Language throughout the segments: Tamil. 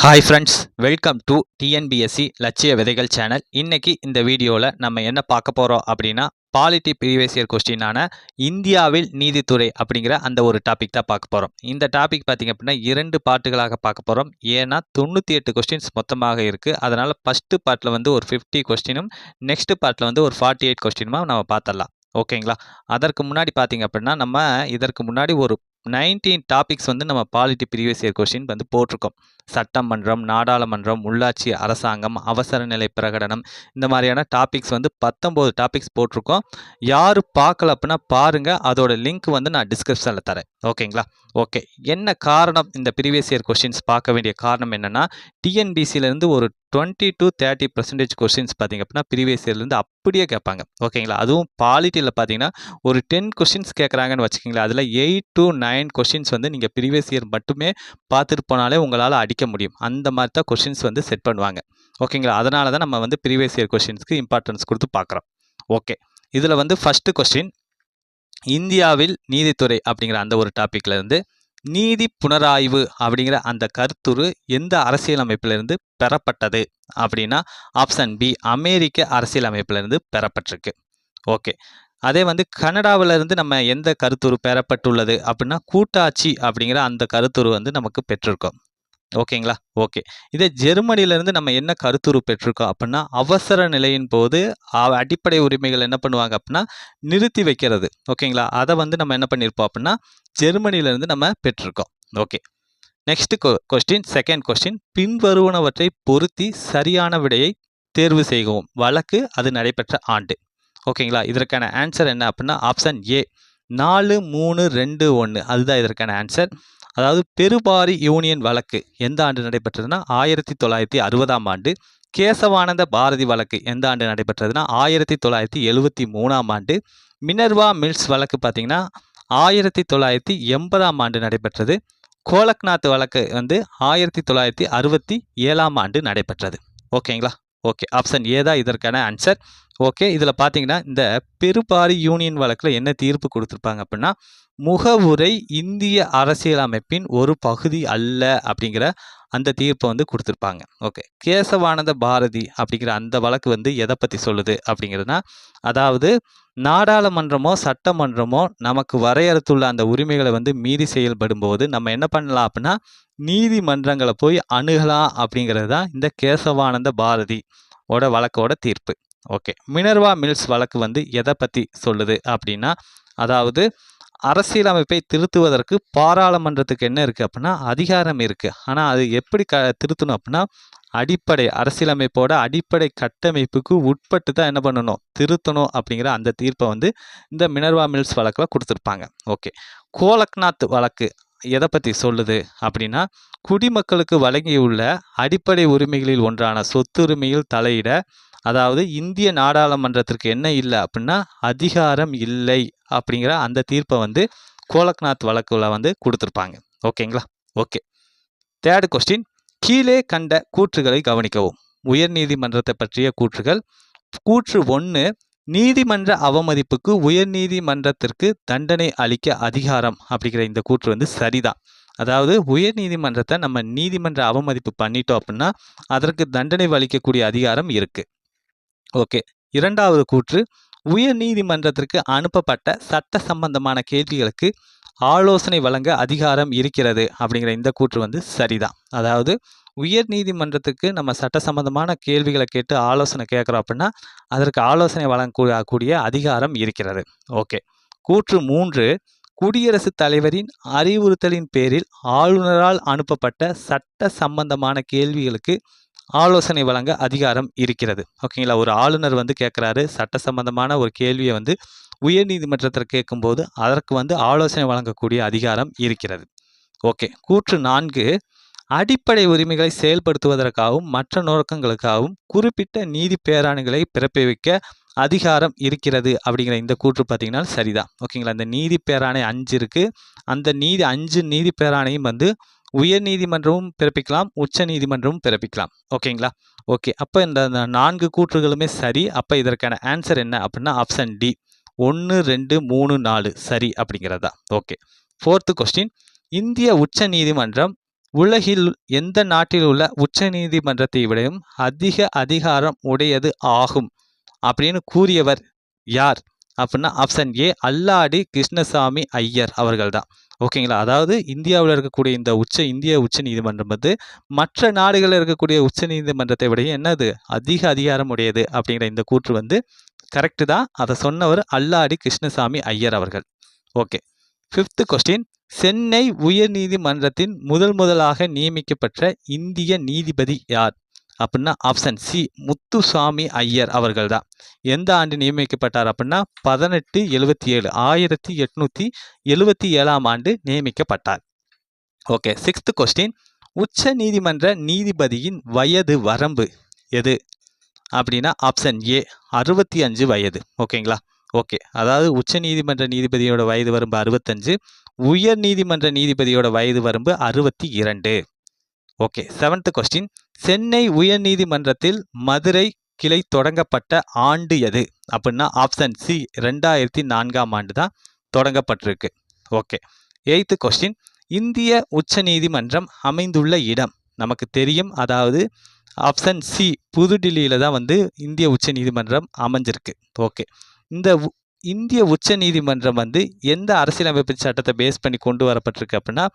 Hi friends, welcome to TNPSC லட்சிய விதைகள் சேனல். இன்னைக்கு இந்த வீடியோவில் நம்ம என்ன பார்க்க போகிறோம் அப்படின்னா, பாலிட்டி ப்ரீவியஸ் இயர் கொஸ்டினான இந்தியாவில் நீதித்துறை அப்படிங்கிற அந்த ஒரு டாபிக் தான் பார்க்க போகிறோம். இந்த டாபிக் பார்த்திங்க அப்படின்னா 2 பார்ட்டுகளாக பார்க்க போகிறோம். ஏன்னா 98 கொஸ்டின்ஸ் மொத்தமாக இருக்குது. அதனால் ஃபஸ்ட்டு பார்ட்டில் வந்து ஒரு 50 கொஸ்டினும், நெக்ஸ்ட் பார்ட்டில் வந்து ஒரு 48 கொஸ்டினுமா நம்ம பார்த்துடலாம். ஓகேங்களா? அதற்கு முன்னாடி பார்த்திங்க அப்படின்னா நம்ம இதற்கு முன்னாடி ஒரு 19 டாபிக்ஸ் வந்து நம்ம பாலிட்டி ப்ரீவியஸ் இயர் கொஸ்டின் வந்து போட்டிருக்கோம். சட்டமன்றம், நாடாளுமன்றம், உள்ளாட்சி அரசாங்கம், அவசர நிலை பிரகடனம், இந்த மாதிரியான டாபிக்ஸ் வந்து 19 டாபிக்ஸ் போட்டிருக்கோம். யார் பார்க்கல அப்படின்னா பாருங்கள், அதோட லிங்க் வந்து நான் டிஸ்கிரிப்ஷனில் தரேன். ஓகேங்களா? ஓகே, என்ன காரணம் இந்த ப்ரீவியஸ் இயர் கொஸ்டின்ஸ் பார்க்க வேண்டிய காரணம் என்னென்னா, டிஎன்பிசியிலேருந்து ஒரு 20 to 30% கொஸ்டின்ஸ் பார்த்திங்க அப்படின்னா ப்ரீவியஸ் இயர்லேருந்து அப்படியே கேட்பாங்க. ஓகேங்களா? அதுவும் பாலிட்டியில் பார்த்தீங்கன்னா ஒரு 10 கொஸ்டின்ஸ் கேட்குறாங்கன்னு வச்சுக்கிங்களேன், அதில் 8 to 9 கொஸ்டின்ஸ் வந்து நீங்கள் ப்ரீவியஸ் இயர் மட்டுமே பார்த்துட்டு போனாலே உங்களால் அடிக்க முடியும். அந்த மாதிரி தான் கொஸ்டின்ஸ் வந்து செட் பண்ணுவாங்க. ஓகேங்களா? அதனால தான் நம்ம வந்து ப்ரீவியஸ் இயர் கொஸ்டின்ஸ்க்கு இம்பார்ட்டன்ஸ் கொடுத்து பார்க்குறோம். ஓகே, இதில் வந்து ஃபஸ்ட்டு கொஸ்டின், இந்தியாவில் நீதித்துறை அப்படிங்கிற அந்த ஒரு டாப்பிக்கில் இருந்து நீதி புனராய்வு அப்படிங்கிற அந்த கருத்துரு எந்த அரசியலமைப்பிலிருந்து பெறப்பட்டது அப்படின்னா, ஆப்ஷன் பி, அமெரிக்க அரசியலமைப்பிலிருந்து பெறப்பட்டிருக்கு. ஓகே, அதே வந்து கனடாவிலிருந்து நம்ம எந்த கருத்துரு பெறப்பட்டுள்ளது அப்படின்னா, கூட்டாட்சி அப்படிங்கிற அந்த கருத்துரு வந்து நமக்கு பெற்றிருக்கோம். ஓகேங்களா? ஓகே, இதே ஜெர்மனியிலேருந்து நம்ம என்ன கருத்துரு பெற்றிருக்கோம் அப்படின்னா, அவசர நிலையின் போது அடிப்படை உரிமைகள் என்ன பண்ணுவாங்க அப்படின்னா நிறுத்தி வைக்கிறது. ஓகேங்களா? அதை வந்து நம்ம என்ன பண்ணியிருப்போம் அப்படின்னா ஜெர்மனியிலேருந்து நம்ம பெற்றிருக்கோம். Okay, next question, second question, பின்வருவனவற்றை பொருத்தி சரியான விடையை தேர்வு செய்கவும். வழக்கு அது நடைபெற்ற ஆண்டு. ஓகேங்களா? இதற்கான ஆன்சர் என்ன அப்படின்னா ஆப்ஷன் ஏ, 4-3-2-1 அதுதான் இதற்கான ஆன்சர். அதாவது பெருபாரி யூனியன் வழக்கு எந்த ஆண்டு நடைபெற்றதுன்னா 1960ஆம் ஆண்டு. கேசவானந்த பாரதி வழக்கு எந்த ஆண்டு நடைபெற்றதுன்னா 1973ஆம் ஆண்டு. மினர்வா மில்ஸ் வழக்கு பார்த்தீங்கன்னா 1980ஆம் ஆண்டு நடைபெற்றது. கோலக்நாத் வழக்கு வந்து 1967ஆம் ஆண்டு நடைபெற்றது. ஓகேங்களா? ஓகே, ஆப்ஷன் ஏ தான் இதற்கான ஆன்சர். ஓகே, இதில் பார்த்தீங்கன்னா இந்த பெருபாரி யூனியன் வழக்கில் என்ன தீர்ப்பு கொடுத்துருப்பாங்க அப்படின்னா, முகவுரை இந்திய அரசியலமைப்பின் ஒரு பகுதி அல்ல அப்படிங்கிற அந்த தீர்ப்பை வந்து கொடுத்துருப்பாங்க. ஓகே, கேசவானந்த பாரதி அப்படிங்கிற அந்த வழக்கு வந்து எதை பற்றி சொல்லுது அப்படிங்கிறதுனா, அதாவது நாடாளுமன்றமோ சட்டமன்றமோ நமக்கு வரையறுத்துள்ள அந்த உரிமைகளை வந்து மீறி செயல்படும் போது நம்ம என்ன பண்ணலாம் அப்படின்னா நீதிமன்றங்களை போய் அணுகலாம் அப்படிங்கிறது தான் இந்த கேசவானந்த பாரதி வழக்கோட தீர்ப்பு. ஓகே, மினர்வா மில்ஸ் வழக்கு வந்து எதை பற்றி சொல்லுது அப்படின்னா, அதாவது அரசியலமைப்பை திருத்துவதற்கு பாராளுமன்றத்துக்கு என்ன இருக்குது அப்படின்னா அதிகாரம் இருக்குது. ஆனால் அது எப்படி திருத்தணும் அப்படின்னா அடிப்படை அரசியலமைப்போட அடிப்படை கட்டமைப்புக்கு உட்பட்டு தான் என்ன பண்ணணும், திருத்தணும் அப்படிங்கிற அந்த தீர்ப்பை வந்து இந்த மினர்வா மில்ஸ் வழக்கில் கொடுத்துருப்பாங்க. ஓகே, கோலக்நாத் வழக்கு எதை பற்றி சொல்லுது அப்படின்னா, குடிமக்களுக்கு வழங்கியுள்ள அடிப்படை உரிமைகளில் ஒன்றான சொத்துரிமையில் தலையிட, அதாவது இந்திய நாடாளுமன்றத்திற்கு என்ன இல்லை அப்படின்னா அதிகாரம் இல்லை அப்படிங்கிற அந்த தீர்ப்பை வந்து கோலக்நாத் வழக்குல வந்து கொடுத்துருப்பாங்க. ஓகேங்களா? ஓகே, தேர்ட் கொஸ்டின், கீழே கண்ட கூற்றுகளை கவனிக்கவும். உயர் நீதிமன்றத்தை பற்றிய கூற்றுகள். கூற்று 1, நீதிமன்ற அவமதிப்புக்கு உயர் நீதிமன்றத்திற்கு தண்டனை அளிக்க அதிகாரம் அப்படிங்கிற இந்த கூற்று வந்து சரிதான். அதாவது உயர் நீதிமன்றத்தை நம்ம நீதிமன்ற அவமதிப்பு பண்ணிட்டோம் அப்படின்னா அதற்கு தண்டனை அளிக்கக்கூடிய அதிகாரம் இருக்கு. ஓகே, இரண்டாவது கூற்று, உயர் நீதிமன்றத்திற்கு அனுப்பப்பட்ட சட்ட சம்பந்தமான கேள்விகளுக்கு ஆலோசனை வழங்க அதிகாரம் இருக்கிறது அப்படிங்கிற இந்த கூற்று வந்து சரிதான். அதாவது உயர் நீதிமன்றத்துக்கு நம்ம சட்ட சம்பந்தமான கேள்விகளை கேட்டு ஆலோசனை கேட்குறோம் அப்படின்னா அதற்கு ஆலோசனை வழங்கக்கூடிய அதிகாரம் இருக்கிறது. ஓகே, கூற்று 3, குடியரசுத் தலைவரின் அறிவுறுத்தலின் பேரில் ஆளுநரால் அனுப்பப்பட்ட சட்ட சம்பந்தமான கேள்விகளுக்கு ஆலோசனை வழங்க அதிகாரம் இருக்கிறது. ஓகேங்களா? ஒரு ஆளுநர் வந்து கேட்குறாரு சட்ட சம்பந்தமான ஒரு கேள்வியை வந்து உயர் நீதிமன்றத்தில் கேட்கும்போது அதற்கு வந்து ஆலோசனை வழங்கக்கூடிய அதிகாரம் இருக்கிறது. ஓகே, கூற்று 4, அடிப்படை உரிமைகளை செயல்படுத்துவதற்காகவும் மற்ற நோக்கங்களுக்காகவும் குறிப்பிட்ட நீதி பேராணைகளை பிறப்பிக்க அதிகாரம் இருக்கிறது அப்படிங்கிற இந்த கூற்று பார்த்தீங்கன்னா சரிதான். ஓகேங்களா? இந்த நீதி பேராணை 5 இருக்குது. அந்த 5 நீதி பேராணையும் வந்து உயர் நீதிமன்றமும் பிறப்பிக்கலாம், உச்ச நீதிமன்றமும் பிறப்பிக்கலாம். ஓகேங்களா? ஓகே, அப்போ இந்த 4 கூற்றுகளுமே சரி. அப்போ இதற்கான ஆன்சர் என்ன அப்படின்னா ஆப்ஷன் டி, 1, 2, 3, 4 சரி அப்படிங்கிறதா. ஓகே, ஃபோர்த்து கொஸ்டின், இந்திய உச்ச நீதிமன்றம் உலகில் எந்த நாட்டில் உள்ள உச்ச நீதிமன்றத்தை விடவும் அதிக அதிகாரம் உடையது ஆகும் அப்படின்னு கூறியவர் யார் அப்படின்னா ஆப்ஷன் ஏ அல்லாடி கிருஷ்ணசாமி ஐயர் அவர்கள் தான். ஓகேங்களா? அதாவது இந்தியாவில் இருக்கக்கூடிய இந்த இந்திய உச்ச நீதிமன்றம் வந்து மற்ற நாடுகளில் இருக்கக்கூடிய உச்ச நீதிமன்றத்தை விட என்னது அதிக அதிகாரம் உடையது அப்படிங்கிற இந்த கூற்று வந்து கரெக்டு தான். அதை சொன்னவர் அல்லாடி கிருஷ்ணசாமி ஐயர் அவர்கள். ஓகே, 5th கொஸ்டின், சென்னை உயர் நீதிமன்றத்தின் முதலாக நியமிக்கப்பட்ட இந்திய நீதிபதி யார் அப்படின்னா ஆப்ஷன் சி முத்துசாமி ஐயர் அவர்கள் தான். எந்த ஆண்டு நியமிக்கப்பட்டார் அப்படின்னா 1877 1877ஆம் ஆண்டு நியமிக்கப்பட்டார். ஓகே, 6th கொஸ்டின், உச்ச நீதிமன்ற நீதிபதியின் வயது வரம்பு எது அப்படின்னா ஆப்ஷன் ஏ 65 வயது. ஓகேங்களா? ஓகே, அதாவது உச்ச நீதிமன்ற நீதிபதியோட வயது வரம்பு 65, உயர் நீதிமன்ற நீதிபதியோட வயது வரம்பு 62. ஓகே, 7th கொஸ்டின், சென்னை உயர் நீதிமன்றத்தில் மதுரை கிளை தொடங்கப்பட்ட ஆண்டு எது அப்படின்னா ஆப்ஷன் சி 2004ஆம் ஆண்டு தான் தொடங்கப்பட்டிருக்கு. ஓகே, 8th கொஸ்டின், இந்திய உச்ச நீதிமன்றம் அமைந்துள்ள இடம் நமக்கு தெரியும். அதாவது ஆப்ஷன் சி புதுடில்லியில் தான் வந்து இந்திய உச்ச நீதிமன்றம் அமைஞ்சிருக்கு. ஓகே, இந்த இந்திய உச்ச நீதிமன்றம் வந்து எந்த அரசியலமைப்பு சட்டத்தை பேஸ் பண்ணி கொண்டு வரப்பட்டிருக்கு அப்படின்னா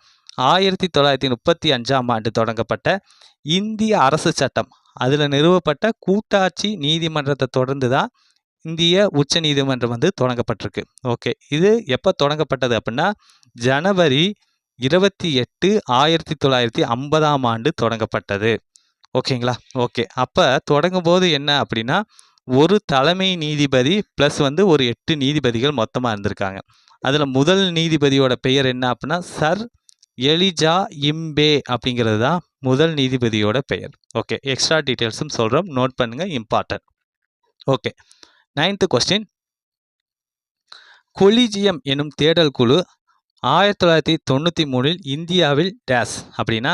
1935ஆம் ஆண்டு தொடங்கப்பட்ட இந்திய அரசு சட்டம், அதில் நிறுவப்பட்ட கூட்டாட்சி நீதிமன்றத்தை தொடர்ந்து தான் இந்திய உச்ச நீதிமன்றம் வந்து தொடங்கப்பட்டிருக்கு. ஓகே, இது எப்போ தொடங்கப்பட்டது அப்படின்னா ஜனவரி 28 1950ஆம் ஆண்டு தொடங்கப்பட்டது. ஓகேங்களா? ஓகே, அப்போ தொடங்கும் போது என்ன அப்படின்னா ஒரு தலைமை நீதிபதி ப்ளஸ் வந்து ஒரு 8 நீதிபதிகள் மொத்தமாக இருந்திருக்காங்க. அதில் முதல் நீதிபதியோட பெயர் என்ன அப்படின்னா சர் எலிஜா இம்பே அப்படிங்கிறது தான் முதல் நீதிபதியோட பெயர். ஓகே, எக்ஸ்ட்ரா டீட்டெயில்ஸும் சொல்கிறோம், நோட் பண்ணுங்கள், important. Okay, 9th question, collegium எனும் தேடல் குழு 1993இல் இந்தியாவில் டேஸ் அப்படின்னா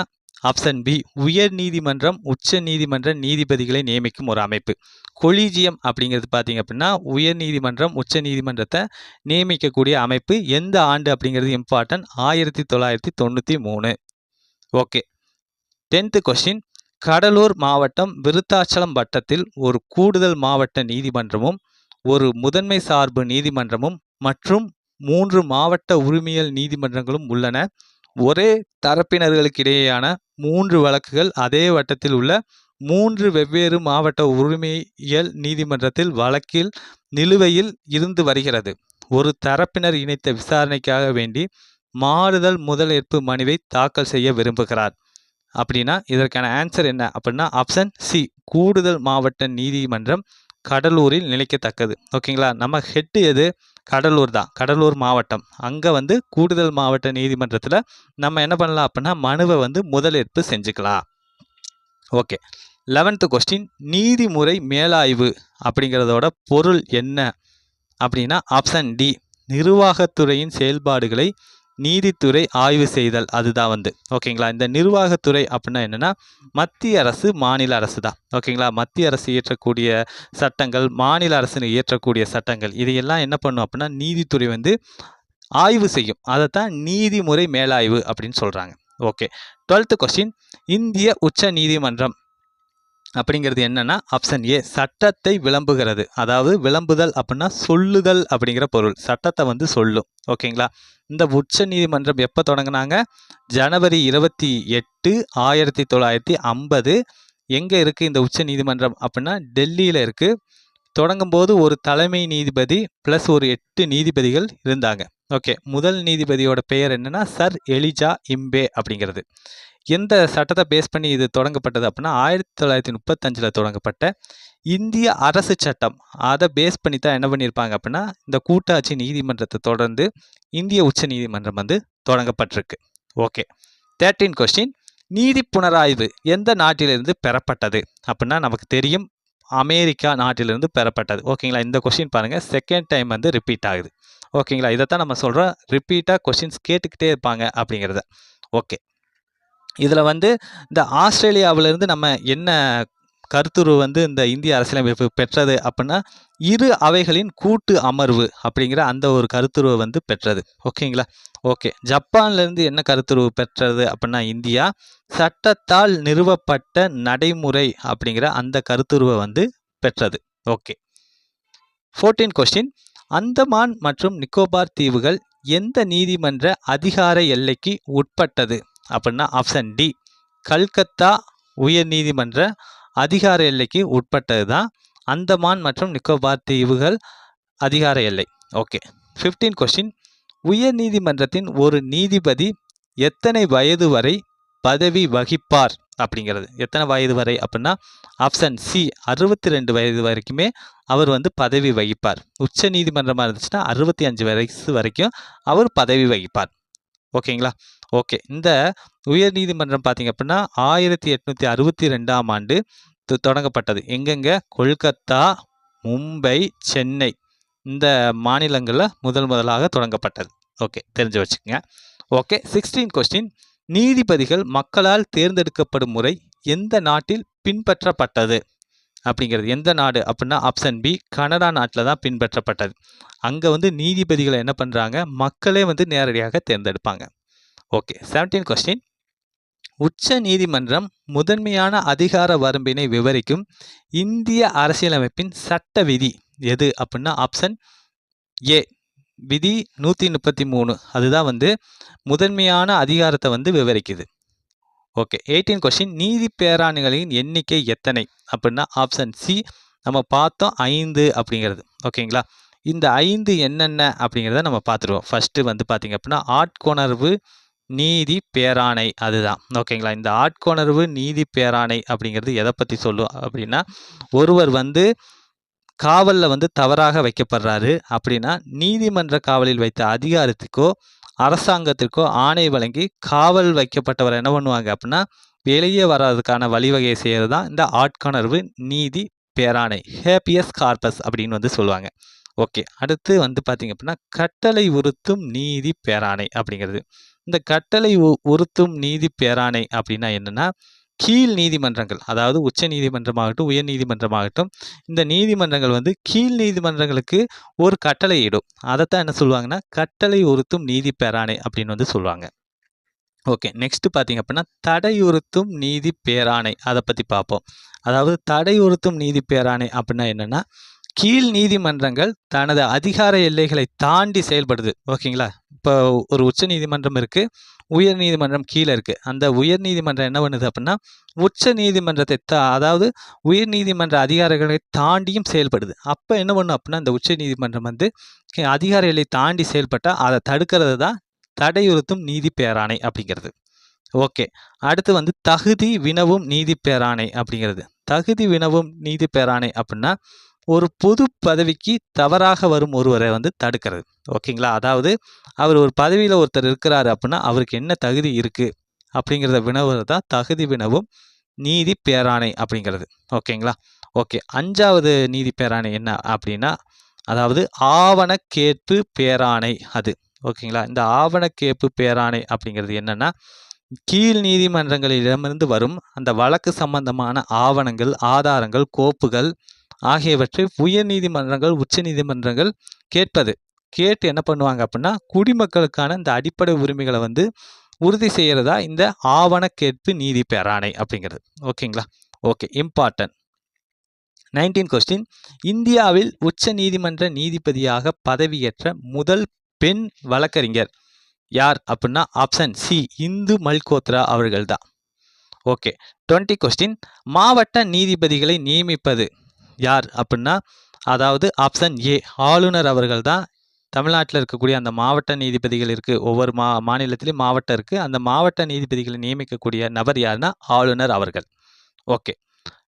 ஆப்ஷன் பி உயர் நீதிமன்றம் உச்ச நீதிமன்ற நீதிபதிகளை நியமிக்கும் ஒரு அமைப்பு. கொலிஜியம் அப்படிங்கிறது பார்த்தீங்க அப்படின்னா உயர் நீதிமன்றம் உச்ச நீதிமன்றத்தை நியமிக்கக்கூடிய அமைப்பு. எந்த ஆண்டு அப்படிங்கிறது important, 1993. Okay, 10th question, Cuddalore மாவட்டம் விருத்தாச்சலம் வட்டத்தில் ஒரு கூடுதல் மாவட்ட நீதிமன்றமும் ஒரு முதன்மை சார்பு நீதிமன்றமும் மற்றும் 3 மாவட்ட உரிமையல் நீதிமன்றங்களும் உள்ளன. ஒரே தரப்பினர்களுக்கிடையேயான 3 வழக்குகள் அதே வட்டத்தில் உள்ள 3 வெவ்வேறு மாவட்ட உரிமையியல் நீதிமன்றத்தில் வழக்கில் நிலுவையில் இருந்து வருகிறது. ஒரு தரப்பினர் இணைத்த விசாரணைக்காக வேண்டி மாறுதல் முதலேற்பு மனுவை தாக்கல் செய்ய விரும்புகிறார் அப்படின்னா இதற்கான ஆன்சர் என்ன அப்படின்னா ஆப்ஷன் சி கூடுதல் மாவட்ட நீதிமன்றம் கடலூரில் நிலைக்கத்தக்கது. ஓகேங்களா? நம்ம ஹெட் எது? கடலூர் தான், கடலூர் மாவட்டம். அங்கே வந்து கூடுதல் மாவட்ட நீதிமன்றத்தில் நம்ம என்ன பண்ணலாம் அப்படின்னா மனுவை வந்து முதலேற்பு செஞ்சுக்கலாம். ஓகே, 11th கொஸ்டின், நீதிமுறை மேலாய்வு அப்படிங்கிறதோட பொருள் என்ன அப்படின்னா ஆப்ஷன் டி நிர்வாகத்துறையின் செயல்பாடுகளை நீதித்துறை ஆய்வு செய்தல். அதுதான் வந்து ஓகேங்களா. இந்த நிர்வாகத்துறை அப்படின்னா என்னென்னா மத்திய அரசு மாநில அரசு தான். ஓகேங்களா? மத்திய அரசு இயற்றக்கூடிய சட்டங்கள், மாநில அரசு இயற்றக்கூடிய சட்டங்கள், இதையெல்லாம் என்ன பண்ணும் அப்படின்னா நீதித்துறை வந்து ஆய்வு செய்யும். அதைத்தான் நீதிமுறை மேலாய்வு அப்படின்னு சொல்கிறாங்க. ஓகே, 12th கொஸ்டின், இந்திய உச்ச நீதிமன்றம் அப்படிங்கிறது என்னன்னா ஆப்ஷன் ஏ சட்டத்தை விளம்புகிறது. அதாவது விளம்புதல் அப்படின்னா சொல்லுதல் அப்படிங்கிற பொருள், சட்டத்தை வந்து சொல்லும். ஓகேங்களா? இந்த உச்ச நீதிமன்றம் எப்போ தொடங்கினாங்க? ஜனவரி 28 1950. எங்கே இருக்குது இந்த உச்ச நீதிமன்றம் அப்படின்னா டெல்லியில் இருக்குது. தொடங்கும் போது ஒரு தலைமை நீதிபதி ப்ளஸ் ஒரு 8 நீதிபதிகள் இருந்தாங்க. ஓகே, முதல் நீதிபதியோட பெயர் என்னன்னா சர் எலிஜா இம்பே அப்படிங்கிறது. எந்த சட்டத்தை பேஸ் பண்ணி இது தொடங்கப்பட்டது அப்படின்னா 1935 தொடங்கப்பட்ட இந்திய அரசு சட்டம், அதை பேஸ் பண்ணி தான் என்ன பண்ணியிருப்பாங்க அப்படின்னா இந்த கூட்டாட்சி நீதிமன்றத்தை தொடர்ந்து இந்திய உச்ச நீதிமன்றம் வந்து தொடங்கப்பட்டிருக்கு. ஓகே, 13 கொஸ்டின், நீதி புனராய்வு எந்த நாட்டிலிருந்து பெறப்பட்டது அப்படின்னா நமக்கு தெரியும் அமெரிக்கா நாட்டிலிருந்து பெறப்பட்டது. ஓகேங்களா? இந்த கொஸ்டின் பாருங்கள், செகண்ட் டைம் வந்து ரிப்பீட் ஆகுது. ஓகேங்களா? இதைத்தான் நம்ம சொல்கிறோம் ரிப்பீட்டாக கொஸ்டின்ஸ் கேட்டுக்கிட்டே இருப்பாங்க அப்படிங்கிறத. ஓகே, இதில் வந்து இந்த ஆஸ்திரேலியாவிலேருந்து நம்ம என்ன கருத்துரு வந்து இந்த இந்திய அரசியலமைப்பு பெற்றது அப்படின்னா இரு அவைகளின் கூட்டு அமர்வு அப்படிங்கிற அந்த ஒரு கருத்துருவை வந்து பெற்றது. ஓகேங்களா? ஓகே. ஜப்பான்லேருந்து என்ன கருத்துருவு பெற்றது அப்படின்னா இந்தியா சட்டத்தால் நிறுவப்பட்ட நடைமுறை அப்படிங்கிற அந்த கருத்துருவை வந்து பெற்றது. ஓகே. 14 கொஸ்டின். அந்தமான் மற்றும் நிக்கோபார் தீவுகள் எந்த நீதிமன்ற அதிகார எல்லைக்கு உட்பட்டது அப்படின்னா ஆப்ஷன் டி கல்கத்தா உயர் நீதிமன்ற அதிகார எல்லைக்கு உட்பட்டது தான் அந்தமான் மற்றும் நிக்கோபார் தீவுகள் அதிகார எல்லை. ஓகே. 15 கொஸ்டின். உயர் நீதிமன்றத்தின் ஒரு நீதிபதி எத்தனை வயது வரை பதவி வகிப்பார் அப்படிங்கிறது எத்தனை வயது வரை அப்படின்னா ஆப்ஷன் சி 62 வயது வரைக்குமே அவர் வந்து பதவி வகிப்பார். உச்ச நீதிமன்றமாக இருந்துச்சுன்னா 65 வயசு வரைக்கும் அவர் பதவி வகிப்பார். ஓகேங்களா? ஓகே. இந்த உயர் நீதிமன்றம் பார்த்தீங்க அப்படின்னா 1862ஆம் ஆண்டு தொடங்கப்பட்டது. எங்கெங்க? கொல்கத்தா, மும்பை, சென்னை இந்த மாநிலங்களில் முதலாக தொடங்கப்பட்டது. ஓகே, தெரிஞ்சு வச்சுக்கோங்க. ஓகே. 16 கொஸ்டின். நீதிபதிகள் மக்களால் தேர்ந்தெடுக்கப்படும் முறை எந்த நாட்டில் பின்பற்றப்பட்டது அப்படிங்கிறது எந்த நாடு அப்படின்னா ஆப்ஷன் பி கனடா நாட்டில் தான் பின்பற்றப்பட்டது. அங்கே வந்து நீதிபதிகளை என்ன பண்ணுறாங்க? மக்களே வந்து நேரடியாக தேர்ந்தெடுப்பாங்க. ஓகே. 17 கொஸ்டின். உச்ச நீதிமன்றம் முதன்மையான அதிகார வரம்பினை விவரிக்கும் இந்திய அரசியலமைப்பின் சட்ட விதி எது அப்படின்னா ஆப்ஷன் ஏ விதி 133. அதுதான் வந்து முதன்மையான அதிகாரத்தை வந்து விவரிக்குது. ஓகே. 18 கொஸ்டின். நீதி பேராணைகளின் எண்ணிக்கை எத்தனை அப்படின்னா ஆப்ஷன் சி நம்ம பார்த்தோம் 5 அப்படிங்கிறது. ஓகேங்களா? இந்த 5 என்னென்ன அப்படிங்கிறத நம்ம பார்த்துருவோம். ஃபஸ்ட்டு வந்து பார்த்திங்க அப்படின்னா ஆட்கொணர்வு நீதி பேராணை அதுதான். ஓகேங்களா? இந்த ஆட்கொணர்வு நீதி பேராணை அப்படிங்கிறது எதை பற்றி சொல்லும் அப்படின்னா ஒருவர் வந்து காவலில் வந்து தவறாக வைக்கப்படுறாரு அப்படின்னா நீதிமன்ற காவலில் வைத்த அதிகாரத்துக்கோ அரசாங்கத்திற்கோ ஆணை வழங்கி காவல் வைக்கப்பட்டவர் என்ன பண்ணுவாங்க அப்படின்னா வெளியே வராதுக்கான வழிவகையை செய்கிறது தான் இந்த ஆட்கொணர்வு நீதி பேராணை ஹேபியஸ் கார்பஸ் அப்படின்னு வந்து சொல்லுவாங்க. ஓகே. அடுத்து வந்து பார்த்திங்க அப்படின்னா கட்டளை உறுத்தும் நீதி பேராணை அப்படிங்கிறது. இந்த கட்டளை உறுத்தும் நீதி பேராணை அப்படின்னா என்னென்னா கீழ் நீதிமன்றங்கள் அதாவது உச்ச நீதிமன்றமாகட்டும் உயர் நீதிமன்றமாகட்டும் இந்த நீதிமன்றங்கள் வந்து கீழ் நீதிமன்றங்களுக்கு ஒரு கட்டளை இடும். அதைத்தான் என்ன சொல்லுவாங்கன்னா கட்டளை உறுத்தும் நீதி பேராணை அப்படின்னு வந்து சொல்லுவாங்க. ஓகே. நெக்ஸ்ட் பார்த்தீங்க அப்படின்னா தடையுறுத்தும் நீதி பேராணை அதை பற்றி பார்ப்போம். அதாவது தடையுறுத்தும் நீதி பேராணை அப்படின்னா என்னென்னா கீழ் நீதிமன்றங்கள் தனது அதிகார எல்லைகளை தாண்டி செயல்படுது. ஓகேங்களா? இப்போ ஒரு உச்ச நீதிமன்றம் இருக்குது, உயர் நீதிமன்றம் கீழே இருக்குது. அந்த உயர் நீதிமன்றம் என்ன பண்ணுது அப்படின்னா உச்ச நீதிமன்றத்தை அதாவது உயர் நீதிமன்ற அதிகாரிகளை தாண்டியும் செயல்படுது. அப்போ என்ன பண்ணும் அப்படின்னா இந்த உச்ச நீதிமன்றம் வந்து அதிகார எல்லை தாண்டி செயல்பட்டால் அதை தடுக்கிறது தான் தடையுறுத்தும் நீதி பேராணை அப்படிங்கிறது. ஓகே. அடுத்து வந்து தகுதி வினவும் நீதி பேராணை அப்படிங்கிறது. தகுதி வினவும் நீதி பேராணை அப்படின்னா ஒரு பொது பதவிக்கு தவறாக வரும் ஒருவரை வந்து தடுக்கிறது. ஓகேங்களா? அதாவது அவர் ஒரு பதவியில் ஒருத்தர் இருக்கிறாரு அப்படின்னா அவருக்கு என்ன தகுதி இருக்குது அப்படிங்கிறத வினவுறது தான் தகுதி வினவும் நீதி பேராணை அப்படிங்கிறது. ஓகேங்களா? ஓகே. 5வது நீதி பேராணை என்ன அப்படின்னா அதாவது ஆவணக்கேற்பு பேராணை அது. ஓகேங்களா? இந்த ஆவணக்கேற்பு பேராணை அப்படிங்கிறது என்னென்னா கீழ் நீதிமன்றங்களிடமிருந்து வரும் அந்த வழக்கு சம்பந்தமான ஆவணங்கள் ஆதாரங்கள் கோப்புகள் ஆகியவற்றை உயர் நீதிமன்றங்கள் உச்ச நீதிமன்றங்கள் கேட்டு என்ன பண்ணுவாங்க அப்படின்னா குடிமக்களுக்கான இந்த அடிப்படை உரிமைகளை வந்து உறுதி செய்கிறதா இந்த ஆவணக்கேற்பு நீதி பேராணை அப்படிங்கிறது. ஓகேங்களா? ஓகே. Important 19 question. இந்தியாவில் உச்ச நீதிமன்ற நீதிபதியாக பதவியேற்ற முதல் பெண் வழக்கறிஞர் யார் அப்படின்னா ஆப்ஷன் சி இந்து மல்கோத்ரா அவர்கள் தான். ஓகே. 20 கொஸ்டின். மாவட்ட நீதிபதிகளை நியமிப்பது யார் அப்படின்னா அதாவது ஆப்ஷன் ஏ ஆளுநர் அவர்கள் தான். தமிழ்நாட்டில் இருக்கக்கூடிய அந்த மாவட்ட நீதிபதிகள் இருக்குது, ஒவ்வொரு மாநிலத்திலையும் மாவட்டம் இருக்குது, அந்த மாவட்ட நீதிபதிகளை நியமிக்கக்கூடிய நபர் யாருன்னா ஆளுநர் அவர்கள். ஓகே.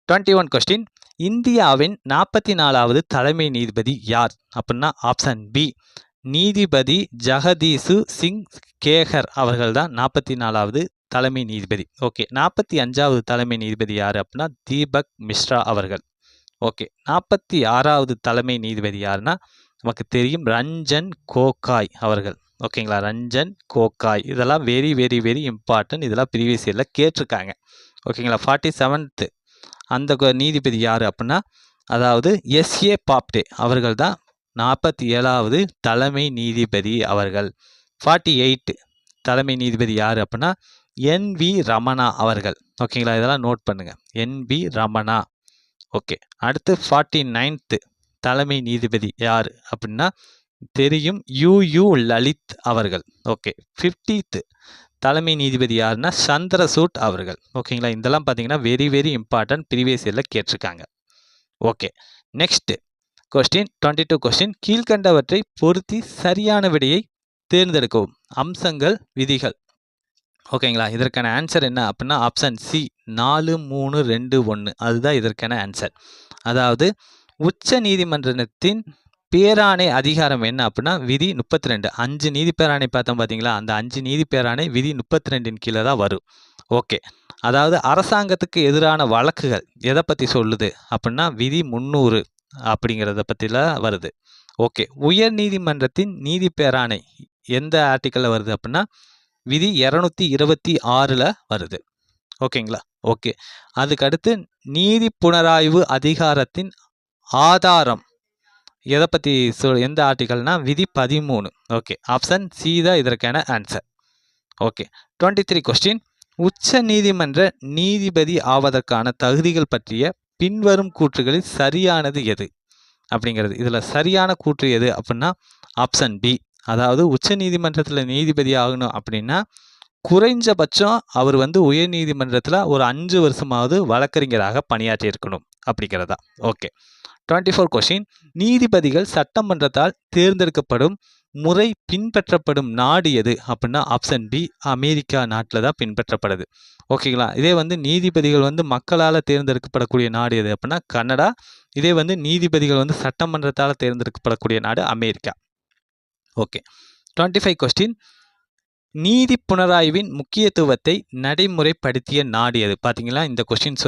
21 கொஸ்டின். இந்தியாவின் 44வது தலைமை நீதிபதி யார் அப்படின்னா ஆப்ஷன் பி நீதிபதி ஜெகதீசு சிங் கேகர் அவர்கள் தான் 44வது தலைமை நீதிபதி. ஓகே. 45வது தலைமை நீதிபதி யார் அப்படின்னா தீபக் மிஸ்ரா அவர்கள். ஓகே. 46வது தலைமை நீதிபதி யாருன்னா நமக்கு தெரியும் ரஞ்சன் கோகாய் அவர்கள். ஓகேங்களா? ரஞ்சன் கோகாய். இதெல்லாம் வெரி வெரி வெரி இம்பார்ட்டன்ட். இதெல்லாம் ப்ரீவியஸ் இயரில் கேட்டிருக்காங்க. ஓகேங்களா? 47th அந்த நீதிபதி யார் அப்படின்னா அதாவது எஸ்ஏ பாப்டே அவர்கள் தான் 47வது தலைமை நீதிபதி அவர்கள். 48 தலைமை நீதிபதி யார் அப்படின்னா NV ரமணா அவர்கள். ஓகேங்களா, இதெல்லாம் நோட் பண்ணுங்க. NV ரமணா. ஓகே, அடுத்து 49th தலைமை நீதிபதி யார் அப்படின்னா தெரியும், UU லலித் அவர்கள். ஓகே, 50th தலைமை நீதிபதி யாருன்னா சந்திரசூட் அவர்கள். ஓகேங்களா, இதெல்லாம் பார்த்தீங்கன்னா வெரி வெரி இம்பார்ட்டன்ட், ப்ரீவியஸ் இயரில் கேட்டிருக்காங்க. Okay, next question 22 question. கீழ்கண்டவற்றை பொருத்தி சரியான விடையை தேர்ந்தெடுக்கவும். அம்சங்கள், விதிகள். ஓகேங்களா, இதற்கான ஆன்சர் என்ன அப்படின்னா ஆப்ஷன் சி 4, 3, 2, 1 அதுதான் இதற்கான ஆன்சர். அதாவது உச்ச நீதிமன்றத்தின் பேராணை அதிகாரம் என்ன அப்படின்னா விதி 32. 5 நீதி பேராணை பார்த்தோம் பார்த்தீங்களா, அந்த 5 நீதி பேராணை விதி 32 கீழே தான் வரும். ஓகே, அதாவது அரசாங்கத்துக்கு எதிரான வழக்குகள் எதை பற்றி சொல்லுது அப்படின்னா விதி 300 அப்படிங்கிறத பற்றிலாம் வருது. ஓகே, உயர் நீதிமன்றத்தின் நீதி பேராணை எந்த ஆர்டிக்கலில் வருது அப்படின்னா விதி 226 வருது. ஓகேங்களா, ஓகே. அதுக்கடுத்து நீதி புனராய்வு அதிகாரத்தின் ஆதாரம் எதை பற்றி எந்த ஆர்டிக்கல்னா விதி 13. ஓகே, ஆப்ஷன் சி தான் இதற்கான ஆன்சர். Okay, 23 question. உச்ச நீதிமன்ற நீதிபதி ஆவதற்கான தகுதிகள் பற்றிய பின்வரும் கூற்றுகளில் சரியானது எது அப்படிங்கிறது. இதில் சரியான கூற்று எது அப்படின்னா ஆப்ஷன் பி. அதாவது உச்ச நீதிமன்றத்தில் நீதிபதி ஆகணும் அப்படின்னா குறைஞ்சபட்சம் அவர் உயர் நீதிமன்றத்தில் ஒரு 5 வருஷமாவது வழக்கறிஞராக பணியாற்றி இருக்கணும் அப்படிங்கிறதா. Okay, 24 question. நீதிபதிகள் சட்டமன்றத்தால் தேர்ந்தெடுக்கப்படும் முறை பின்பற்றப்படும் நாடு எது அப்படின்னா ஆப்ஷன் பி அமெரிக்கா நாட்டில் தான் பின்பற்றப்படுது. ஓகேங்களா, இதே நீதிபதிகள் மக்களால் தேர்ந்தெடுக்கப்படக்கூடிய நாடு எது அப்படின்னா கனடா. இதே நீதிபதிகள் சட்டமன்றத்தால் தேர்ந்தெடுக்கப்படக்கூடிய நாடு அமெரிக்கா. Okay, 25 question. நீதி புனராய்வின் முக்கியத்துவத்தை நடைமுறைப்படுத்திய நாடு எது? பார்த்தீங்களா, இந்த கொஸ்டின்ஸ்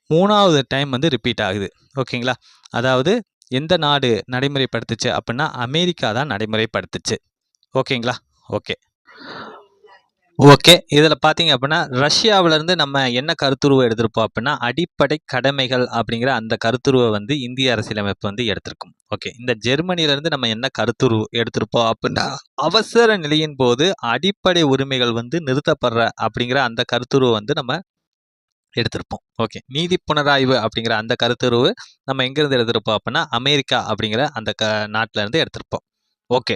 3வது டைம் ரிப்பீட் ஆகுது. ஓகேங்களா, அதாவது எந்த நாடு நடைமுறைப்படுத்துச்சு அப்படின்னா அமெரிக்கா தான் நடைமுறைப்படுத்துச்சு. ஓகேங்களா, ஓகே ஓகே. இதில் பார்த்தீங்க அப்படின்னா ரஷ்யாவிலேருந்து நம்ம என்ன கருத்துருவை எடுத்திருப்போம் அப்படின்னா அடிப்படை கடமைகள் அப்படிங்கிற அந்த கருத்துருவை இந்திய அரசியலமைப்பு எடுத்திருக்கும். ஓகே, இந்த ஜெர்மனியிலேருந்து நம்ம என்ன கருத்துருவு எடுத்திருப்போம் அப்படின்னா அவசர நிலையின் போது அடிப்படை உரிமைகள் நிறுத்தப்படுற அப்படிங்கிற அந்த கருத்துருவை நம்ம எடுத்திருப்போம். ஓகே, நீதி புனராய்வு அப்படிங்கிற அந்த கருத்துருவு நம்ம எங்கேருந்து எடுத்திருப்போம் அப்படின்னா அமெரிக்கா அப்படிங்கிற அந்த நாட்டிலேருந்து எடுத்திருப்போம். Okay,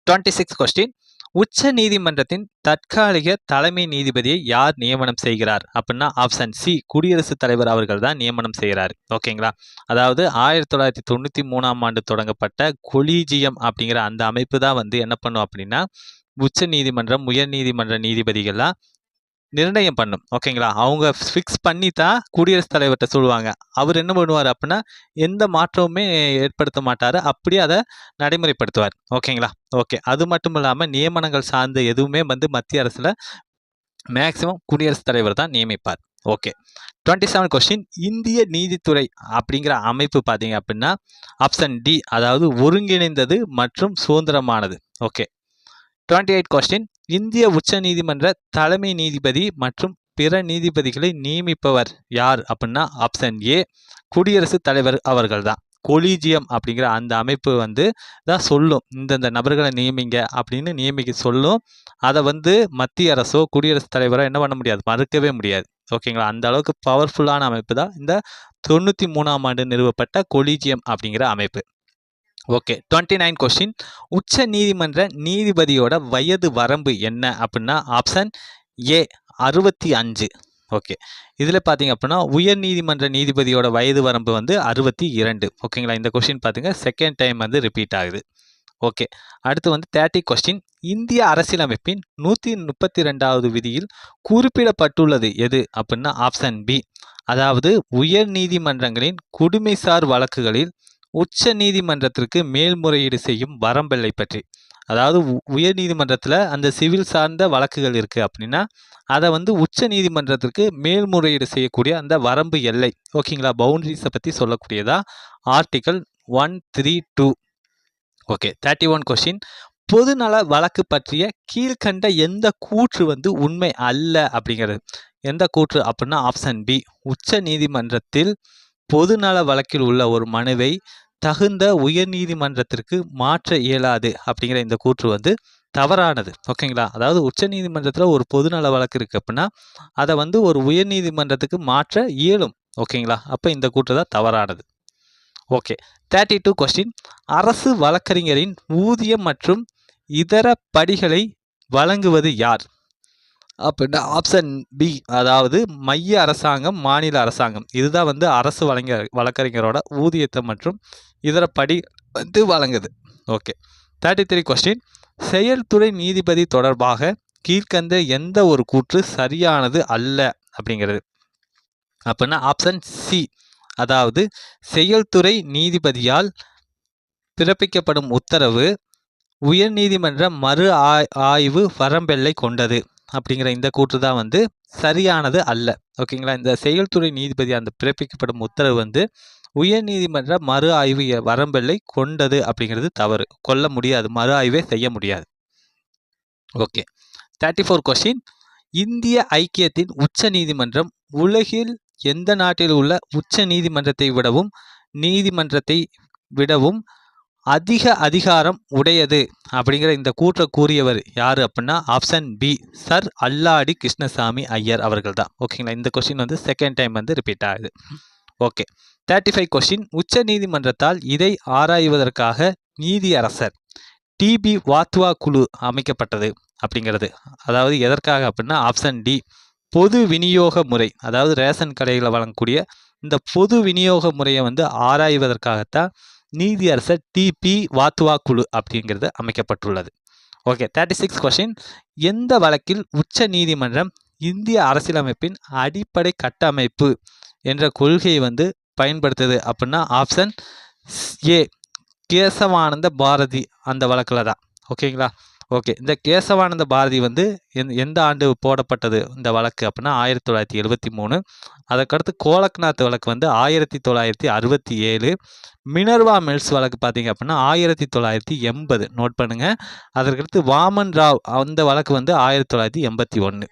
26 question. உச்ச நீதிமன்றத்தின் தற்காலிக தலைமை நீதிபதியை யார் நியமனம் செய்கிறார் அப்படின்னா ஆப்ஷன் சி குடியரசுத் தலைவர் அவர்கள் தான் நியமனம் செய்கிறார். ஓகேங்களா, அதாவது 1993ஆம் ஆண்டு தொடங்கப்பட்ட கொலீஜியம் அப்படிங்கிற அந்த அமைப்பு தான் என்ன பண்ணும் அப்படின்னா உச்ச நீதிமன்றம் உயர் நீதிமன்ற நீதிபதிகள்லாம் நிர்ணயம் பண்ணும். ஓகேங்களா, அவங்க ஃபிக்ஸ் பண்ணி தான் குடியரசுத் தலைவர்கிட்ட சொல்லுவாங்க. அவர் என்ன பண்ணுவார் அப்படின்னா எந்த மாற்றமுமே ஏற்படுத்த மாட்டார், அப்படியே அதை நடைமுறைப்படுத்துவார். ஓகேங்களா, ஓகே. அது மட்டும் இல்லாமல் நியமனங்கள் சார்ந்த எதுவுமே மத்திய அரசில் மேக்சிமம் குடியரசுத் தலைவர் தான் நியமிப்பார். Okay, 27 question. இந்திய நீதித்துறை அப்படிங்கிற அமைப்பு பார்த்தீங்க அப்படின்னா ஆப்ஷன் டி அதாவது ஒருங்கிணைந்தது மற்றும் சுதந்திரமானது. Okay, 28 question. இந்திய உச்ச நீதிமன்ற தலைமை நீதிபதி மற்றும் பிற நீதிபதிகளை நியமிப்பவர் யார் அப்படின்னா ஆப்ஷன் ஏ குடியரசுத் தலைவர் அவர்கள் தான். கொலீஜியம் அப்படிங்கிற அந்த அமைப்பு தான் சொல்லும் இந்தந்த நபர்களை நியமிங்க அப்படின்னு நியமிக்க சொல்லும். அதை மத்திய அரசோ குடியரசுத் தலைவரோ என்ன பண்ண முடியாது, மறுக்கவே முடியாது. ஓகேங்களா, அந்த அளவுக்கு பவர்ஃபுல்லான அமைப்பு தான் இந்த 93ஆம் ஆண்டு நிறுவப்பட்ட கொலீஜியம் அப்படிங்கிற அமைப்பு. Okay, 29 question. உச்ச நீதிமன்ற நீதிபதியோட வயது வரம்பு என்ன அப்படின்னா ஆப்ஷன் ஏ 65. ஓகே, இதில் பார்த்தீங்க அப்படின்னா உயர் நீதிமன்ற நீதிபதியோட வயது வரம்பு 62. ஓகேங்களா, இந்த கொஸ்டின் பார்த்துங்க செகண்ட் டைம் ரிப்பீட் ஆகுது. ஓகே, அடுத்து 30 கொஸ்டின். இந்திய அரசியலமைப்பின் 132வது விதியில் குறிப்பிடப்பட்டுள்ளது எது அப்படின்னா ஆப்ஷன் பி அதாவது உயர் நீதிமன்றங்களின் குடிமைசார் வழக்குகளில் உச்ச நீதிமன்றத்திற்கு மேல்முறையீடு செய்யும் வரம்பெல்லை பற்றி. அதாவது உயர் நீதிமன்றத்தில் அந்த சிவில் சார்ந்த வழக்குகள் இருக்குது அப்படின்னா அதை உச்ச நீதிமன்றத்திற்கு மேல்முறையீடு செய்யக்கூடிய அந்த வரம்பு எல்லை. ஓகேங்களா, பவுண்டரிஸை பற்றி சொல்லக்கூடியதா ஆர்டிக்கல் 132. Okay, 31 question. பொதுநல வழக்கு பற்றிய கீழ்கண்ட எந்த கூற்று உண்மை அல்ல அப்படிங்கிறது. எந்த கூற்று அப்படின்னா ஆப்ஷன் பி. உச்ச நீதிமன்றத்தில் பொதுநல வழக்கில் உள்ள ஒரு மனுவை தகுந்த உயர்நீதிமன்றத்திற்கு மாற்ற இயலாது அப்படிங்கிற இந்த கூற்று வந்து தவறானது. ஓகேங்களா? அதாவது உச்ச நீதிமன்றத்தில் ஒரு பொதுநல வழக்கு இருக்குது அப்படின்னா அதை வந்து ஒரு உயர்நீதிமன்றத்துக்கு மாற்ற இயலும். ஓகேங்களா? அப்போ இந்த கூற்று தான் தவறானது. ஓகே. 32 கொஸ்டின். அரசு வழக்கறிஞரின் ஊதியம் மற்றும் இதர படிகளை வழங்குவது யார் அப்படின்னா ஆப்ஷன் பி. அதாவது மைய அரசாங்கம், மாநில அரசாங்கம் இதுதான் வந்து அரசு வழக்கறிஞரோட ஊதியத்தை மற்றும் இதர படி வந்து வழங்குது. ஓகே. 33 கொஸ்டின். செயல்துறை நீதிபதி தொடர்பாக கீழ்கண்ட எந்த ஒரு கூற்று சரியானது அல்ல அப்படிங்கிறது அப்படின்னா ஆப்ஷன் சி. அதாவது செயல்துறை நீதிபதியால் பிறப்பிக்கப்படும் உத்தரவு உயர்நீதிமன்ற மறு ஆய்வு வரம்பெல்லை கொண்டது அப்படிங்கிற இந்த கூற்று தான் வந்து சரியானது அல்ல. ஓகேங்களா? இந்த செயல்துறை நீதிபதி அந்த பிறப்பிக்கப்படும் உத்தரவு வந்து உயர்நீதிமன்ற மறு ஆய்வு வரம்பெல்லை கொண்டது அப்படிங்கிறது தவறு. கொள்ள முடியாது, மறு ஆய்வே செய்ய முடியாது. ஓகே. 34 கொஸ்டின். இந்திய ஐக்கியத்தின் உச்ச நீதிமன்றம் உலகில் எந்த நாட்டில் உள்ள உச்ச நீதிமன்றத்தை விடவும் அதிக அதிகாரம் உடையது அப்படிங்கிற இந்த கூற்றை கூறியவர் யார் அப்படின்னா ஆப்ஷன் பி. சர் அல்லாடி கிருஷ்ணசாமி ஐயர் அவர்கள் தான். ஓகேங்களா? இந்த கொஸ்டின் வந்து செகண்ட் டைம் வந்து ரிப்பீட் ஆகுது. ஓகே. 35 கொஸ்டின். உச்ச நீதிமன்றத்தால் இதை ஆராய்வதற்காக நீதியரசர் டிபி வாத்வா குழு அமைக்கப்பட்டது அப்படிங்கிறது அதாவது எதற்காக அப்படின்னா ஆப்ஷன் டி. பொது விநியோக முறை, அதாவது ரேஷன் கடைகளை வழங்கக்கூடிய இந்த பொது விநியோக முறையை வந்து ஆராய்வதற்காகத்தான் நீதியரசர் டிபி வாத்வா குழு அப்படிங்கிறது அமைக்கப்பட்டுள்ளது. ஓகே. 36 கொஸ்டின். எந்த வழக்கில் உச்ச நீதிமன்றம் இந்திய அரசியலமைப்பின் அடிப்படை கட்டமைப்பு என்ற கொள்கையை வந்து பயன்படுத்துது அப்படின்னா ஆப்ஷன் ஏ. கேசவானந்த பாரதி அந்த வழக்கில் தான். ஓகேங்களா? ஓகே. இந்த கேசவானந்த பாரதி வந்து எந்த ஆண்டு போடப்பட்டது இந்த வழக்கு அப்படின்னா 1973. அதுக்கடுத்து கோலக்நாத் வழக்கு வந்து 1967. மினர்வா மில்ஸ் வழக்கு பார்த்தீங்க அப்படின்னா 1980. நோட் பண்ணுங்கள். அதற்கடுத்து வாமன் ராவ் அந்த வழக்கு வந்து 1981.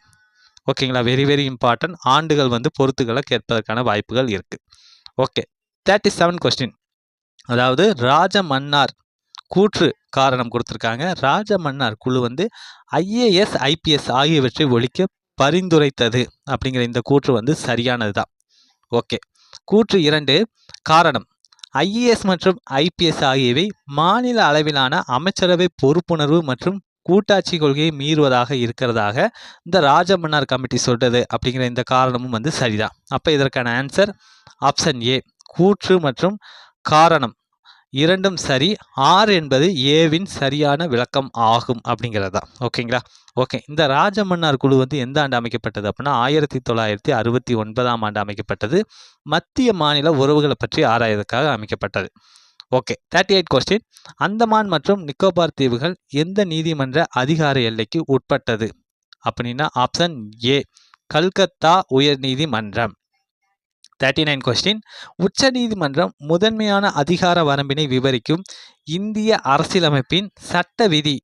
ஓகேங்களா? Very very important. ஆண்டுகள் வந்து பொறுத்துக்களை கேட்பதற்கான வாய்ப்புகள் இருக்குது. ஓகே. 37 கொஸ்டின். அதாவது ராஜமன்னார் கூற்று காரணம் கொடுத்துருக்காங்க. ராஜமன்னார் குழு வந்து IAS IPS ஆகியவற்றை ஒழிக்க பரிந்துரைத்தது அப்படிங்கிற இந்த கூற்று வந்து சரியானது தான். ஓகே. கூற்று 2 காரணம். IAS மற்றும் IPS ஆகியவை மாநில அளவிலான அமைச்சரவை பொறுப்புணர்வு மற்றும் கூட்டாட்சி கொள்கையை மீறுவதாக இருக்கிறதாக இந்த ராஜமன்னார் கமிட்டி சொல்றது அப்படிங்கிற இந்த காரணமும் வந்து சரிதான். அப்போ இதற்கான ஆன்சர் ஆப்ஷன் ஏ. கூற்று மற்றும் காரணம் இரண்டும் சரி. ஆர் என்பது ஏவின் சரியான விளக்கம் ஆகும் அப்படிங்கிறது தான். ஓகேங்களா? ஓகே. இந்த ராஜமன்னார் குழு வந்து எந்த ஆண்டு அமைக்கப்பட்டது அப்படின்னா 1969ஆம் ஆண்டு அமைக்கப்பட்டது. மத்திய மாநில உறவுகளை பற்றி ஆராய்வதற்காக அமைக்கப்பட்டது. ஓகே. 38 கொஸ்டின். அந்தமான் மற்றும் நிக்கோபார் தீவுகள் எந்த நீதிமன்ற அதிகார எல்லைக்கு உட்பட்டது அப்படின்னா ஆப்ஷன் ஏ. கல்கத்தா உயர்நீதிமன்றம். 39 கொஸ்டின். உச்ச நீதிமன்றம் முதன்மையான அதிகார வரம்பினை விவரிக்கும் இந்திய அரசியலமைப்பின் சட்ட விதி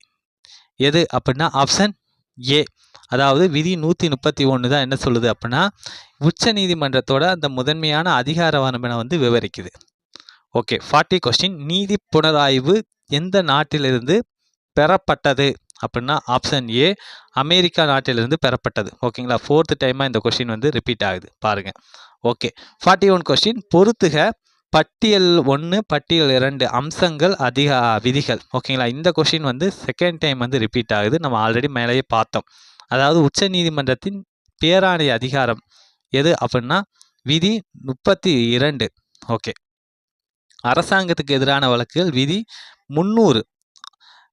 எது அப்படின்னா ஆப்ஷன் ஏ. அதாவது விதி 131 தான் என்ன சொல்லுது அப்படின்னா உச்ச நீதிமன்றத்தோட அந்த முதன்மையான அதிகார வரம்பினை வந்து விவரிக்குது. ஓகே. 40 கொஸ்டின். நீதி புனராய்வு எந்த நாட்டிலிருந்து பெறப்பட்டது அப்படின்னா ஆப்ஷன் ஏ. அமெரிக்கா நாட்டிலிருந்து பெறப்பட்டது. ஓகேங்களா? 4th டைமாக இந்த கொஸ்டின் வந்து ரிப்பீட் ஆகுது பாருங்கள். ஓகே. 41 கொஸ்டின். பொறுத்துக பட்டியல் 1 பட்டியல் 2 அம்சங்கள் விதிகள். ஓகேங்களா? இந்த கொஸ்டின் வந்து செகண்ட் டைம் வந்து ரிப்பீட் ஆகுது. நம்ம ஆல்ரெடி மேலேயே பார்த்தோம். அதாவது உச்ச நீதிமன்றத்தின் பேராணை அதிகாரம் எது அப்படின்னா விதி 32. ஓகே. அரசாங்கத்துக்கு எதிரான வழக்குகள் விதி 300.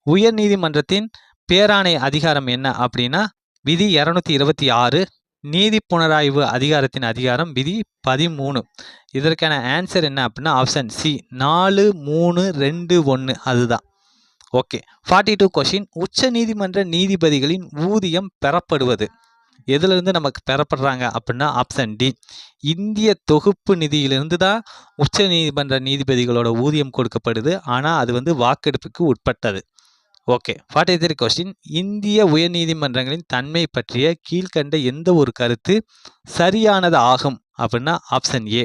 உயர் நீதிமன்றத்தின் பேராணை அதிகாரம் என்ன அப்படின்னா விதி 226. நீதி புனராய்வு அதிகாரத்தின் அதிகாரம் விதி 13. இதற்கான ஆன்சர் என்ன அப்படின்னா ஆப்ஷன் சி. 4, 3, 2, 1 அதுதான். ஓகே. 42 கொஸ்டின். உச்ச நீதிமன்ற நீதிபதிகளின் ஊதியம் பெறப்படுவது எதுலேருந்து நமக்கு பெறப்படுறாங்க அப்படின்னா ஆப்ஷன் டி. இந்திய தொகுப்பு நிதியிலிருந்து தான் உச்ச நீதிமன்ற நீதிபதிகளோட ஊதியம் கொடுக்கப்படுது. ஆனால் அது வந்து வாக்கெடுப்புக்கு உட்பட்டது. ஓகே 43 கொஸ்டின் இந்திய உயர்நீதிமன்றங்களின் தன்மை பற்றிய கீழ்கண்ட எந்த ஒரு கருத்து சரியானது ஆகும் அப்படின்னா ஆப்ஷன் ஏ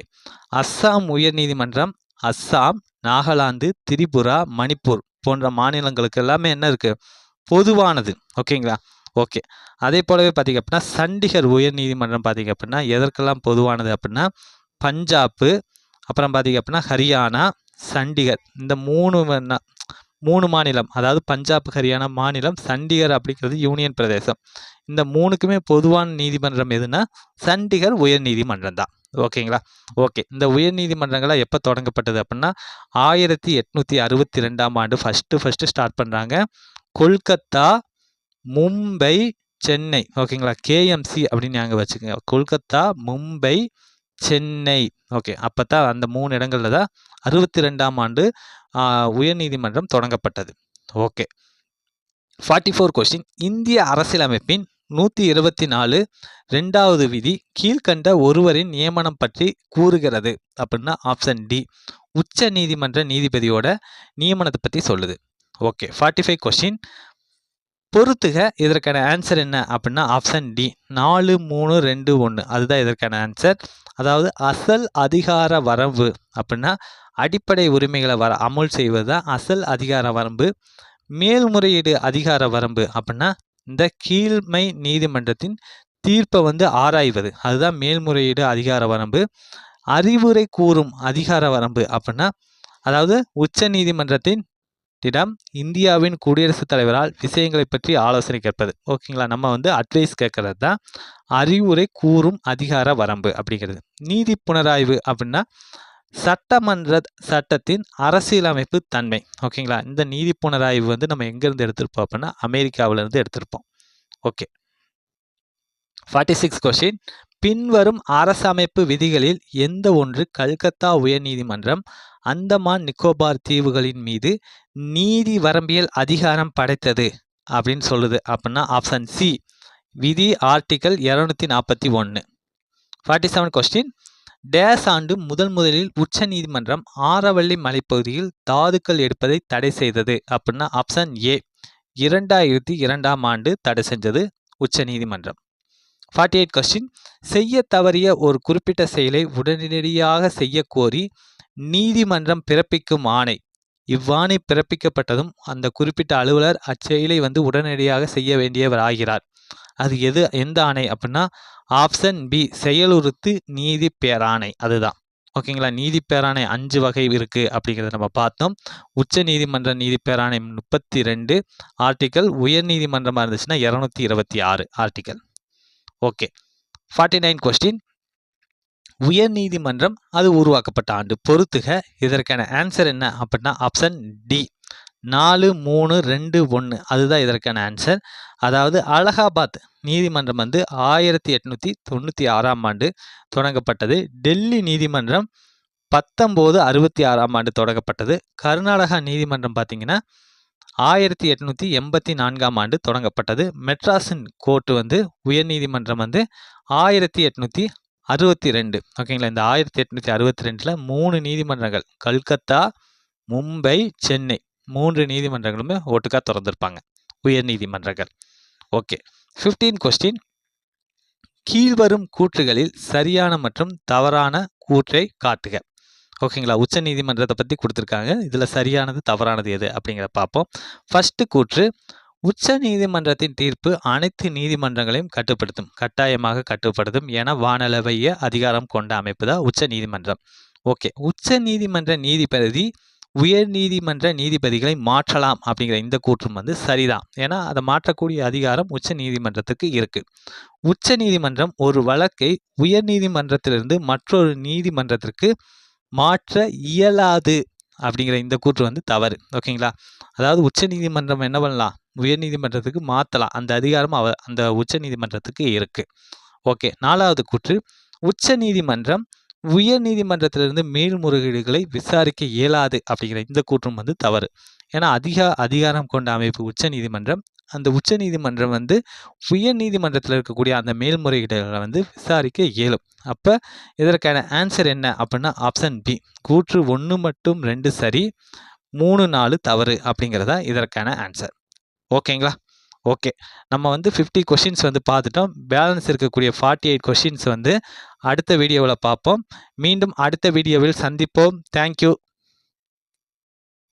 அஸ்ஸாம் உயர்நீதிமன்றம் அஸ்ஸாம் நாகாலாந்து திரிபுரா மணிப்பூர் போன்ற மாநிலங்களுக்கு எல்லாமே என்ன இருக்கு பொதுவானது ஓகேங்களா ஓகே அதே போலவே பார்த்தீங்க அப்படின்னா சண்டிகர் உயர்நீதிமன்றம் பார்த்தீங்க அப்படின்னா எதற்கெல்லாம் பொதுவானது அப்படின்னா பஞ்சாப்பு அப்புறம் பார்த்தீங்க அப்படின்னா ஹரியானா சண்டிகர் இந்த மூணு மாநிலம் அதாவது பஞ்சாப் ஹரியானா மாநிலம் சண்டிகர் அப்படிங்கிறது யூனியன் பிரதேசம் இந்த மூணுக்குமே பொதுவான நீதிமன்றம் எதுனா சண்டிகர் உயர் நீதிமன்றம் தான் ஓகேங்களா ஓகே இந்த உயர் நீதிமன்றங்களாக எப்போ தொடங்கப்பட்டது அப்படின்னா 1862ஆம் ஆண்டு ஃபஸ்ட்டு ஸ்டார்ட் பண்ணுறாங்க கொல்கத்தா மும்பை சென்னை ஓகேங்களா கேஎம்சி அப்படின்னு நாங்கள் வச்சுக்கோங்க கொல்கத்தா மும்பை சென்னை ஓகே அப்போ தான் அந்த 3 இடங்களில் தான் 62ஆம் ஆண்டு உயர்நீதிமன்றம் தொடங்கப்பட்டது ஓகே 44 கொஸ்டின் இந்திய அரசியலமைப்பின் 124 2வது விதி கீழ்கண்ட ஒருவரின் நியமனம் பற்றி கூறுகிறது அப்படின்னா ஆப்ஷன் டி உச்ச நீதிமன்ற நீதிபதியோட நியமனத்தை பற்றி சொல்லுது ஓகே 45 கொஸ்டின் பொறுத்துக இதற்கான ஆன்சர் என்ன அப்படின்னா ஆப்ஷன் டி 4 3 2 1 அதுதான் இதற்கான ஆன்சர் அதாவது அசல் அதிகார வரம்பு அப்படின்னா அடிப்படை உரிமைகளை அமுல் செய்வது தான் அசல் அதிகார வரம்பு மேல்முறையீடு அதிகார வரம்பு அப்படின்னா இந்த கீழ்மை நீதிமன்றத்தின் தீர்ப்பை ஆராய்வது அதுதான் மேல்முறையீடு அதிகார வரம்பு அறிவுரை கூறும் அதிகார வரம்பு அப்படின்னா அதாவது உச்ச நீதிமன்றத்தின் இந்தியாவின் குடியரசுத் தலைவரால் விஷயங்களை பற்றி ஆலோசனை கேட்பது ஓகேங்களா நம்ம அட்வைஸ் கேட்கறது தான் அறிவுரை கூறும் அதிகார வரம்பு அப்படிங்கிறது நீதி புனராய்வு அப்படின்னா சட்டமன்ற சட்டத்தின் அரசியலமைப்பு தன்மை ஓகேங்களா இந்த நீதி புனராய்வு நம்ம எங்கேருந்து எடுத்திருப்போம் அப்படின்னா அமெரிக்காவிலிருந்து எடுத்திருப்போம் ஓகே 46 கொஸ்டின் பின்வரும் அரசமைப்பு விதிகளில் எந்த ஒன்று கல்கத்தா உயர்நீதிமன்றம் அந்தமான் நிக்கோபார் தீவுகளின் மீது நீதி வரம்பியல் அதிகாரம் படைத்தது அப்படின்னு சொல்லுது அப்படின்னா ஆப்ஷன் சி விதி ஆர்டிகல் 241 47 கொஸ்டின் டேஸ் ஆண்டு முதலில் உச்ச நீதிமன்றம் ஆரவள்ளி மலைப்பகுதியில் தாதுக்கள் எடுப்பதை தடை செய்தது அப்படின்னா ஆப்ஷன் ஏ 2002ஆம் ஆண்டு தடை செஞ்சது உச்ச நீதிமன்றம் 48 கொஸ்டின் செய்ய தவறிய ஒரு குறிப்பிட்ட செயலை உடனடியாக செய்ய கோரி நீதிமன்றம் பிறப்பிக்கும் ஆணை இவ்வாணை பிறப்பிக்கப்பட்டதும் அந்த குறிப்பிட்ட அலுவலர் அச்செயலை உடனடியாக செய்ய வேண்டியவர் ஆகிறார் அது எந்த ஆணை அப்படின்னா ஆப்ஷன் பி செயலுறுத்து நீதி பேராணை அதுதான் ஓகேங்களா நீதி பேராணை 5 வகை இருக்கு அப்படிங்கிறத நம்ம பார்த்தோம் உச்ச நீதிமன்ற நீதி பேராணை 32 ஆர்டிக்கல் உயர் நீதிமன்றமாக இருந்துச்சுன்னா 226 ஆர்டிக்கல் ஓகே 49 கொஸ்டின் உயர் நீதிமன்றம் அது உருவாக்கப்பட்ட ஆண்டு பொறுத்துக இதற்கான ஆன்சர் என்ன அப்படின்னா ஆப்ஷன் டி 4 3 2 1 அதுதான் இதற்கான ஆன்சர் அதாவது அலகாபாத் நீதிமன்றம் 1896ஆம் ஆண்டு தொடங்கப்பட்டது டெல்லி நீதிமன்றம் 1966ஆம் ஆண்டு தொடங்கப்பட்டது கர்நாடகா நீதிமன்றம் பார்த்தீங்கன்னா 1884ஆம் ஆண்டு தொடங்கப்பட்டது மெட்ராஸின் கோர்ட்டு உயர்நீதிமன்றம் 1862 ஓகேங்களா இந்த 1862ல் 3 நீதிமன்றங்கள் கல்கத்தா மும்பை சென்னை 3 நீதிமன்றங்களுமே ஒட்டுக்கா திறந்திருப்பாங்க உயர் நீதிமன்றங்கள் ஓகே 15 கொஸ்டின் கீழ்வரும் கூற்றுகளில் சரியான மற்றும் தவறான கூற்றை காட்டுக ஓகேங்களா உச்ச நீதிமன்றத்தை பற்றி கொடுத்துருக்காங்க இதில் சரியானது தவறானது எது அப்படிங்கிறத பார்ப்போம் ஃபர்ஸ்ட் கூற்று உச்ச நீதிமன்றத்தின் தீர்ப்பு அனைத்து நீதிமன்றங்களையும் கட்டாயமாக கட்டுப்படுத்தும் என வானளவைய அதிகாரம் கொண்ட அமைப்பு தான் உச்ச நீதிமன்றம் ஓகே உச்ச நீதிமன்ற நீதிபதி உயர் நீதிமன்ற நீதிபதிகளை மாற்றலாம் அப்படிங்கிற இந்த கூற்றும் சரிதான் ஏன்னா அதை மாற்றக்கூடிய அதிகாரம் உச்ச நீதிமன்றத்துக்கு இருக்கு உச்ச நீதிமன்றம் ஒரு வழக்கை உயர் நீதிமன்றத்திலிருந்து மற்றொரு நீதிமன்றத்திற்கு மாற்ற இயலாது அப்படிங்கிற இந்த கூற்று தவறு ஓகேங்களா அதாவது உச்ச நீதிமன்றம் என்ன பண்ணலாம் உயர் நீதிமன்றத்துக்கு மாற்றலாம் அந்த அதிகாரம் அந்த உச்ச நீதிமன்றத்துக்கு இருக்கு ஓகே 4வது கூற்று உச்ச நீதிமன்றம் உயர் நீதிமன்றத்திலிருந்து மேல்முறையீடுகளை விசாரிக்க இயலாது அப்படிங்கிற இந்த கூற்றும் தவறு ஏன்னா அதிகாரம் கொண்ட அமைப்பு உச்ச நீதிமன்றம் அந்த உச்ச நீதிமன்றம் உயர் நீதிமன்றத்தில் இருக்கக்கூடிய அந்த மேல்முறையீடுகளை விசாரிக்க இயலும் அப்போ இதற்கான ஆன்சர் என்ன அப்படின்னா ஆப்ஷன் பி கூற்று 1 மற்றும் 2 சரி 3 4 தவறு அப்படிங்கிறதா இதற்கான ஆன்சர் ஓகேங்களா? ஓகே. நம்ம வந்து 50 கொஷின்ஸ் வந்து பார்த்துட்டோம். பேலன்ஸ் இருக்கக்கூடிய 48 கொஷின்ஸ் வந்து அடுத்த வீடியோவில் பார்ப்போம். மீண்டும் அடுத்த வீடியோவில் சந்திப்போம். Thank you.